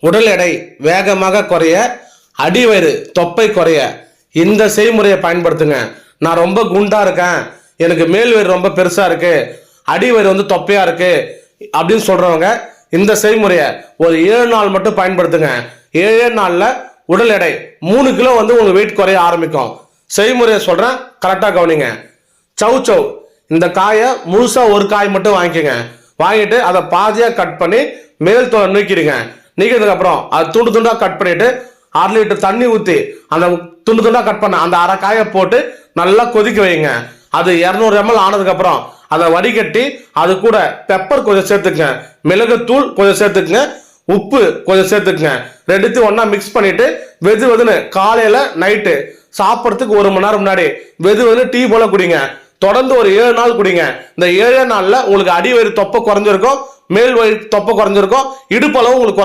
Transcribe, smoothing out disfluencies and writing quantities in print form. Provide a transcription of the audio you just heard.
உடல் எடை வேகமாக குறைய, அடிவயிறு தொப்பை குறைய இந்த செய்முறையை பயன்படுத்துங்க. நான் ரொம்ப குண்டா இருக்கேன், எனக்கு மேல் வயிறு ரொம்ப பெருசா இருக்கு, அடிவயிறு வந்து தொப்பையா இருக்கு அப்படின்னு சொல்றவங்க இந்த செய்முறையை ஒரு 7 நாள் மட்டும் பயன்படுத்துங்க. 7 நாள்ல உடல் எடை 3 கிலோ வந்து உங்க வெயிட் குறைய ஆரம்பிக்கும். செய்முறையை சொல்றேன், கரெக்டா கவனிங்க. சவ் சவ் இந்த காயை முழுசா ஒரு காய் மட்டும் வாங்கிக்கோங்க. வாங்கிட்டு அதை பாதியா கட் பண்ணி மேல் தோலை நீக்கிடுங்க. நீக்கிறதுக்கு அப்புறம் அது துண்டு துண்டா கட் பண்ணிட்டு 1/2 லிட்டர் தண்ணி ஊற்றி அந்த துண்டு துண்டா கட் பண்ண அந்த அரை காயை போட்டு நல்லா கொதிக்க வைங்க. அது 200 ml ஆனதுக்கு அப்புறம் அதை வடிகட்டி அது கூட பெப்பர் கொஞ்சம் சேர்த்துக்குங்க, மிளகுத்தூள் கொஞ்சம் சேர்த்துக்குங்க, உப்பு கொஞ்சம் சேர்த்துக்குங்க. ரெண்டுத்தையும் ஒன்னா மிக்ஸ் பண்ணிட்டு வெது வெதுன்னு காலையில நைட்டு சாப்பிட்றதுக்கு 1 மணி நேரம் முன்னாடி வெது வெதுன்னு டீ போல குடிங்க. தொடர்ந்து ஒரு 7 நாள் குடிங்க. இந்த 7 நாள்ல உங்களுக்கு அடி வயிறு தொப்பை குறைஞ்சிருக்கும், மேல் வயிறு தொப்பை குறைஞ்சிருக்கும், இடுப்பளவு உங்களுக்கு